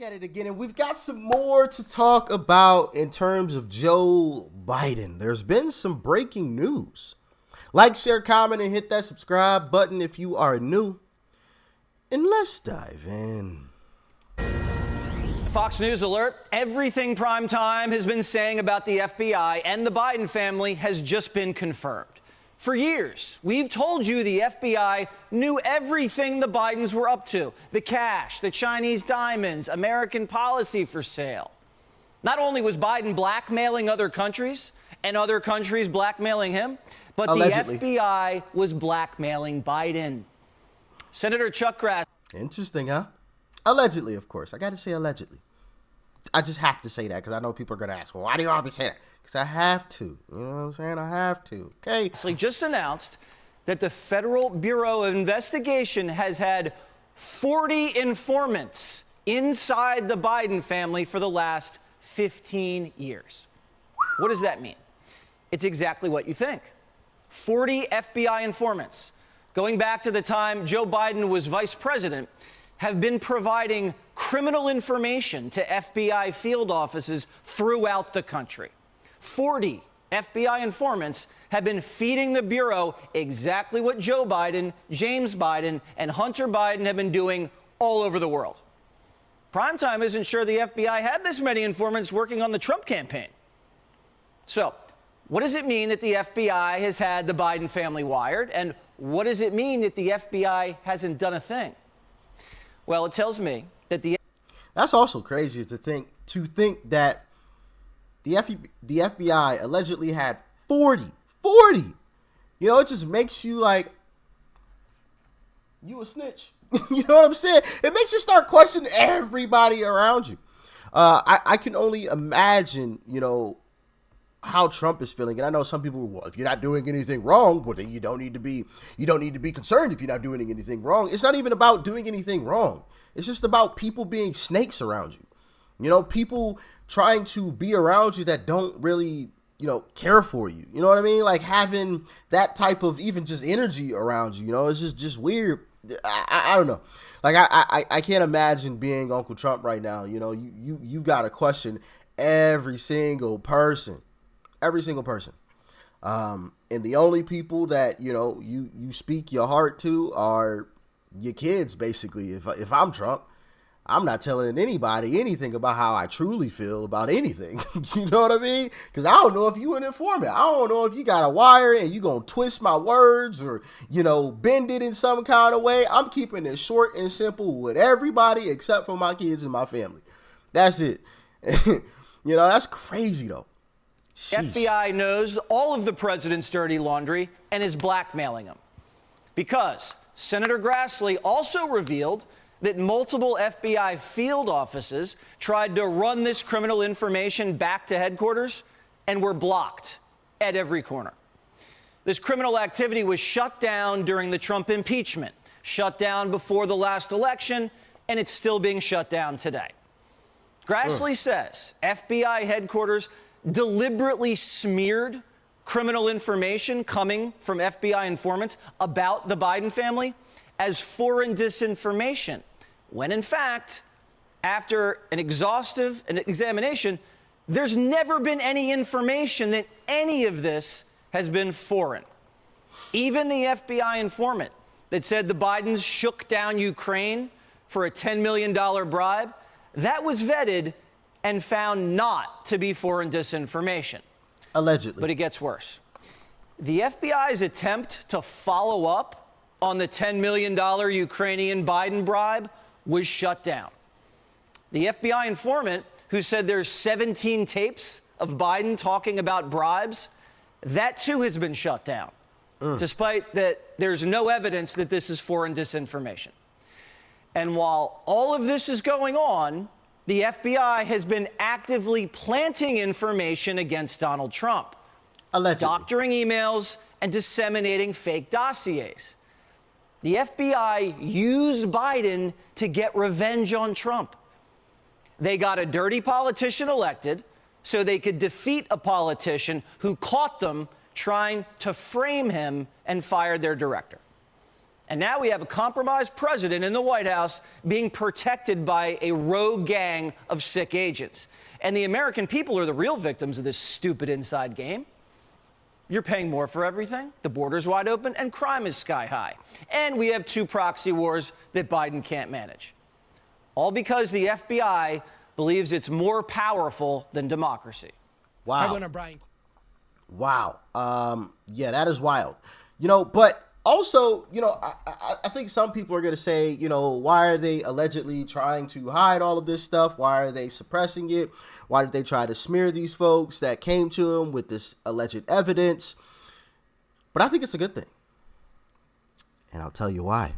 Back at it again, and we've got some more to talk about in terms of Joe Biden. There's been some breaking news. Like, share, comment, and hit that subscribe button if you are new. And let's dive in. Fox News alert. Everything Primetime has been saying about the FBI and the Biden family has just been confirmed. For years, we've told you the FBI knew everything the Bidens were up to. The cash, the Chinese diamonds, American policy for sale. Not only was Biden blackmailing other countries and other countries blackmailing him, but allegedly, the FBI was blackmailing Biden. Senator Chuck Grassley. Interesting, huh? Allegedly, of course. I got to say allegedly. I just have to say that because I know people are going to ask, well, why do you always say that? Because I have to. You know what I'm saying? I have to. Okay. Grassley just announced that the Federal Bureau of Investigation has had 40 informants inside the Biden family for the last 15 years. What does that mean? It's exactly what you think. 40 FBI informants, going back to the time Joe Biden was vice president, have been providing criminal information to FBI field offices throughout the country. 40 FBI informants have been feeding the Bureau exactly what Joe Biden, James Biden, and Hunter Biden have been doing all over the world. Primetime isn't sure the FBI had this many informants working on the Trump campaign. So, what does it mean that the FBI has had the Biden family wired? And what does it mean that the FBI hasn't done a thing? Well, it tells me that That's also crazy to think that the FBI allegedly had 40. You know, it just makes you like, you a snitch. You know what I'm saying? It makes you start questioning everybody around you. I can only imagine, you know, how Trump is feeling. And I know some people, well, if you're not doing anything wrong, well, then you don't need to be concerned if you're not doing anything wrong. It's not even about doing anything wrong. It's just about people being snakes around you. You know, people trying to be around you that don't really, you know, care for you. You know what I mean? Like having that type of even just energy around you, you know, it's just weird. I don't know. Like I can't imagine being Uncle Trump right now. You know, you got to question every single person. And the only people that, you know, you speak your heart to are your kids, basically. If I'm Trump, I'm not telling anybody anything about how I truly feel about anything. You know what I mean? Because I don't know if you an informant. I don't know if you got a wire and you going to twist my words or, you know, bend it in some kind of way. I'm keeping it short and simple with everybody except for my kids and my family. That's it. You know, that's crazy, though. Sheesh. FBI knows all of the president's dirty laundry and is blackmailing him. Because Senator Grassley also revealed that multiple FBI field offices tried to run this criminal information back to headquarters and were blocked at every corner. This criminal activity was shut down during the Trump impeachment, shut down before the last election, and it's still being shut down today. Grassley says FBI headquarters deliberately smeared criminal information coming from FBI informants about the Biden family as foreign disinformation, when in fact, after an exhaustive examination, there's never been any information that any of this has been foreign. Even the FBI informant that said the Bidens shook down Ukraine for a $10 million bribe, that was vetted and found not to be foreign disinformation. Allegedly. But it gets worse. The FBI's attempt to follow up on the $10 million Ukrainian Biden bribe was shut down. The FBI informant who said there's 17 tapes of Biden talking about bribes, that too has been shut down, despite that there's no evidence that this is foreign disinformation. And while all of this is going on, the FBI has been actively planting information against Donald Trump, allegedly doctoring emails and disseminating fake dossiers. The FBI used Biden to get revenge on Trump. They got a dirty politician elected so they could defeat a politician who caught them trying to frame him and fired their director. And now we have a compromised president in the White House being protected by a rogue gang of sick agents. And the American people are the real victims of this stupid inside game. You're paying more for everything, the border's wide open, and crime is sky high. And we have 2 proxy wars that Biden can't manage. All because the FBI believes it's more powerful than democracy. Wow. Wow. Yeah, that is wild. But also, I think some people are going to say, why are they allegedly trying to hide all of this stuff? Why are they suppressing it? Why did they try to smear these folks that came to them with this alleged evidence? But I think it's a good thing. And I'll tell you why.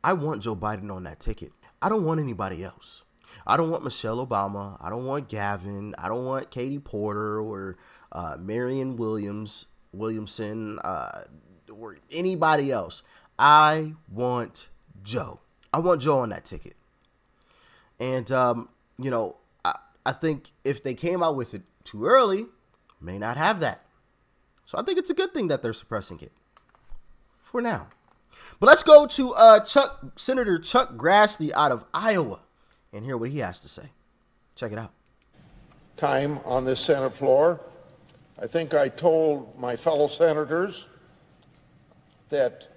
I want Joe Biden on that ticket. I don't want anybody else. I don't want Michelle Obama. I don't want Gavin. I don't want Katie Porter or Marianne Williamson or anybody else. I want Joe. I want Joe on that ticket. And, I think if they came out with it too early, may not have that. So I think it's a good thing that they're suppressing it for now. But let's go to Senator Chuck Grassley out of Iowa and hear what he has to say. Check it out. Time on this Senate floor, I think I told my fellow senators that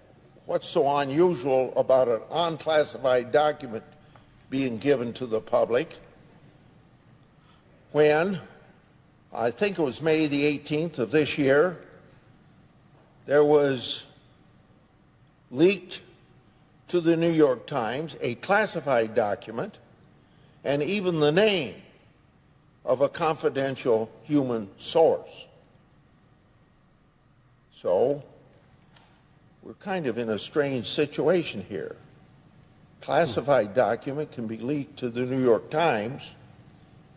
what's so unusual about an unclassified document being given to the public when, I think it was May the 18th of this year, there was leaked to the New York Times a classified document and even the name of a confidential human source. So we're kind of in a strange situation here. Classified document can be leaked to the New York Times,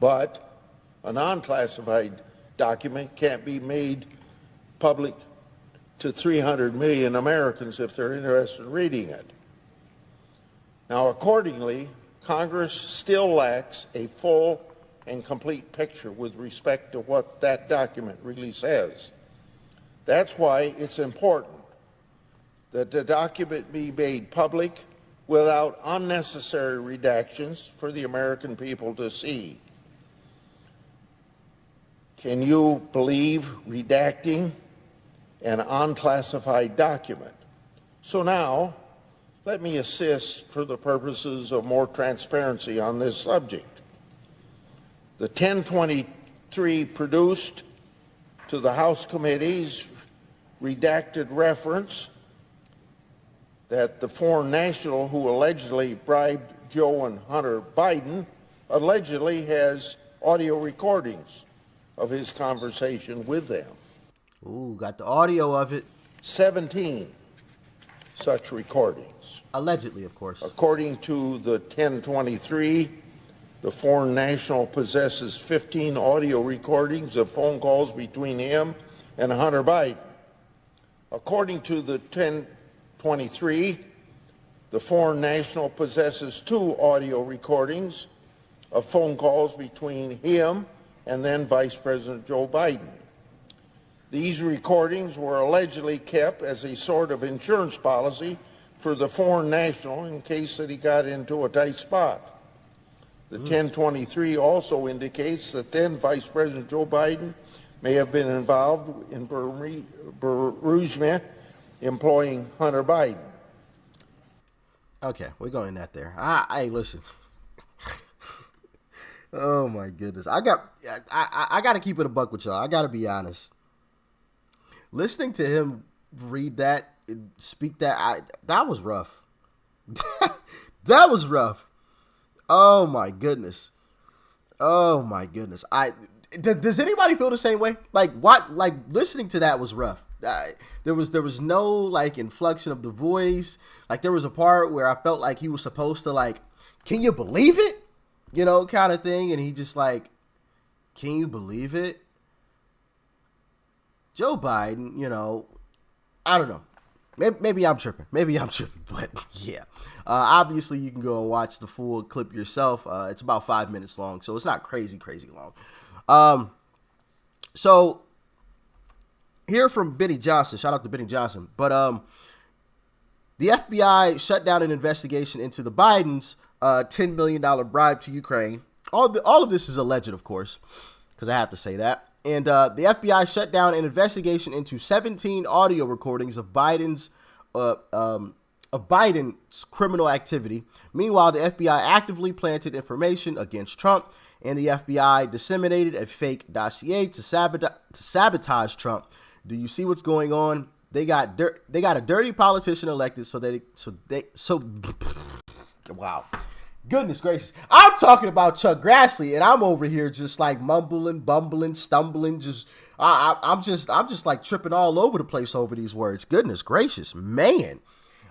but a non-classified document can't be made public to 300 million Americans if they're interested in reading it. Now, accordingly, Congress still lacks a full and complete picture with respect to what that document really says. That's why it's important that the document be made public without unnecessary redactions for the American people to see. Can you believe redacting an unclassified document? So now, let me assist for the purposes of more transparency on this subject. The 1023 produced to the House committees redacted reference that the foreign national who allegedly bribed Joe and Hunter Biden allegedly has audio recordings of his conversation with them. Ooh, got the audio of it. 17 such recordings. Allegedly, of course. According to the 1023, the foreign national possesses 15 audio recordings of phone calls between him and Hunter Biden. According to the 1023, the foreign national possesses 2 audio recordings of phone calls between him and then Vice President Joe Biden. These recordings were allegedly kept as a sort of insurance policy for the foreign national in case that he got into a tight spot. The 1023 also indicates that then Vice President Joe Biden may have been involved in bereavement employing Hunter Biden. Okay, we're going that there. Hey, listen. Oh my goodness, I got to keep it a buck with y'all. I got to be honest. Listening to him read that, speak that, that was rough. That was rough. Oh my goodness. Oh my goodness. Does anybody feel the same way? Like what? Like listening to that was rough. There was no like inflection of the voice. Like there was a part where I felt like he was supposed to like, can you believe it? Kind of thing. And he just like, can you believe it? Joe Biden, I don't know. Maybe I'm tripping. But yeah. Obviously, you can go and watch the full clip yourself. It's about 5 minutes long, so it's not crazy long. So hear from Benny Johnson. Shout out to Benny Johnson. But The FBI shut down an investigation into the Bidens' $10 million bribe to Ukraine. All of this is alleged, of course, because I have to say that. And the FBI shut down an investigation into 17 audio recordings of Biden's criminal activity. Meanwhile, the FBI actively planted information against Trump, and the FBI disseminated a fake dossier to sabotage Trump. Do you see what's going on? They got a dirty politician elected, wow. Goodness gracious. I'm talking about Chuck Grassley, and I'm over here just like mumbling, bumbling, stumbling, I'm just like tripping all over the place over these words. Goodness gracious, man.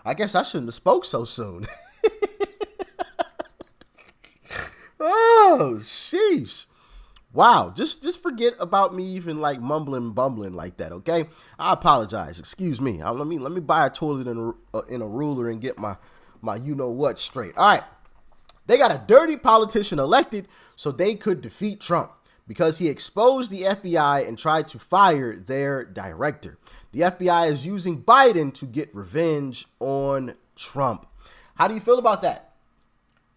I guess I shouldn't have spoke so soon. Oh, sheesh. Wow, just forget about me even like mumbling, bumbling like that, okay? I apologize. Excuse me. Let me buy a toilet in a ruler and get my you know what straight. All right. They got a dirty politician elected so they could defeat Trump because he exposed the FBI and tried to fire their director. The FBI is using Biden to get revenge on Trump. How do you feel about that?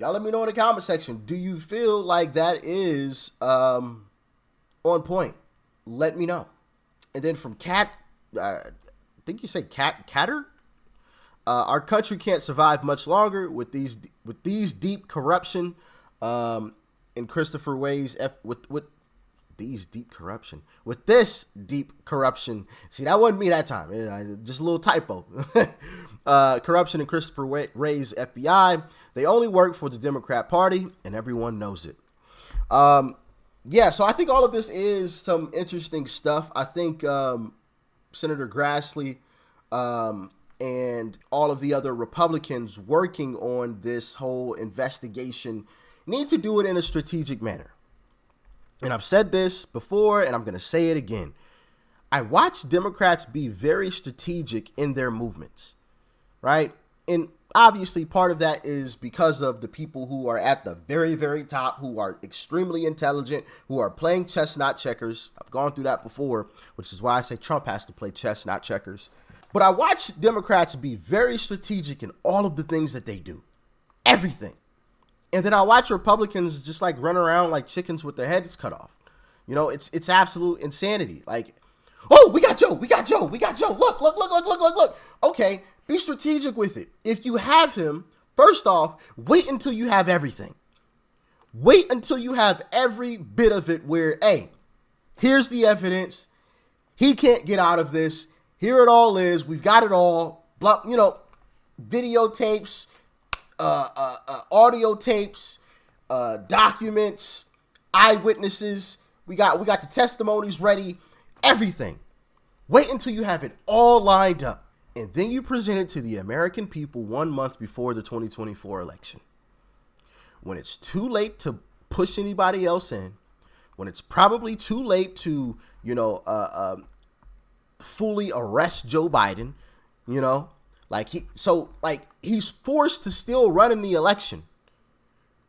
Y'all let me know in the comment section. Do you feel like that is on point? Let me know. And then from I think you say Catter? Our country can't survive much longer with these deep corruption in Christopher Way's with this deep corruption. See, that wasn't me that time. Just a little typo. Corruption in Christopher Wray's FBI. They only work for the Democrat Party, and everyone knows it. Yeah, so I think all of this is some interesting stuff. I think Senator Grassley and all of the other Republicans working on this whole investigation need to do it in a strategic manner. And I've said this before, and I'm going to say it again. I watch Democrats be very strategic in their movements, right? And obviously part of that is because of the people who are at the very, very top, who are extremely intelligent, who are playing chess, not checkers. I've gone through that before, which is why I say Trump has to play chess, not checkers. But I watch Democrats be very strategic in all of the things that they do. Everything. And then I watch Republicans just like run around like chickens with their heads cut off. You know, it's absolute insanity. Like, oh, we got Joe. Look. Okay, be strategic with it. If you have him, first off, wait until you have everything. Wait until you have every bit of it where, hey, here's the evidence. He can't get out of this. Here it all is. We've got it all. Blah, you know, videotapes, audio tapes, documents, eyewitnesses. We got the testimonies ready, everything. Wait until you have it all lined up, and then you present it to the American people 1 month before the 2024 election. When it's too late to push anybody else in, when it's probably too late to, fully arrest Joe Biden, he's forced to still run in the election.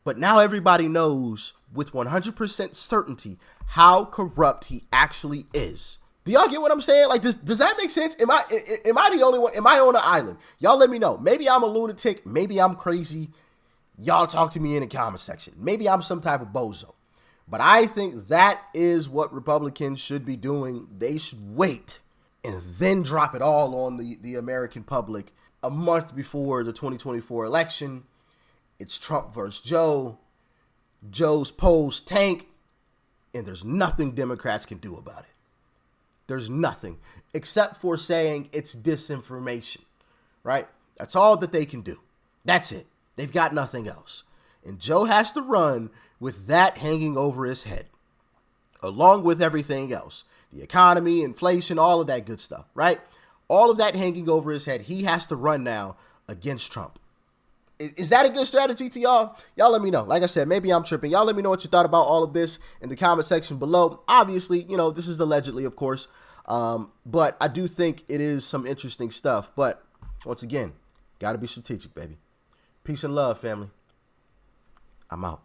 But now everybody knows with 100% certainty how corrupt he actually is. Do y'all get what I'm saying? Like, does that make sense? Am I the only one? Am I on an island? Y'all let me know. Maybe I'm a lunatic. Maybe I'm crazy. Y'all talk to me in the comment section. Maybe I'm some type of bozo. But I think that is what Republicans should be doing. They should wait and then drop it all on the American public a month before the 2024 election. It's Trump versus Joe. Joe's polls tank, and there's nothing Democrats can do about it. There's nothing except for saying it's disinformation, right? That's all that they can do. That's it. They've got nothing else. And Joe has to run with that hanging over his head, along with everything else. The economy, inflation, all of that good stuff, right? All of that hanging over his head. He has to run now against Trump. Is that a good strategy to y'all? Y'all let me know. Like I said, maybe I'm tripping. Y'all let me know what you thought about all of this in the comment section below. Obviously, this is allegedly, of course. But I do think it is some interesting stuff. But once again, got to be strategic, baby. Peace and love, family. I'm out.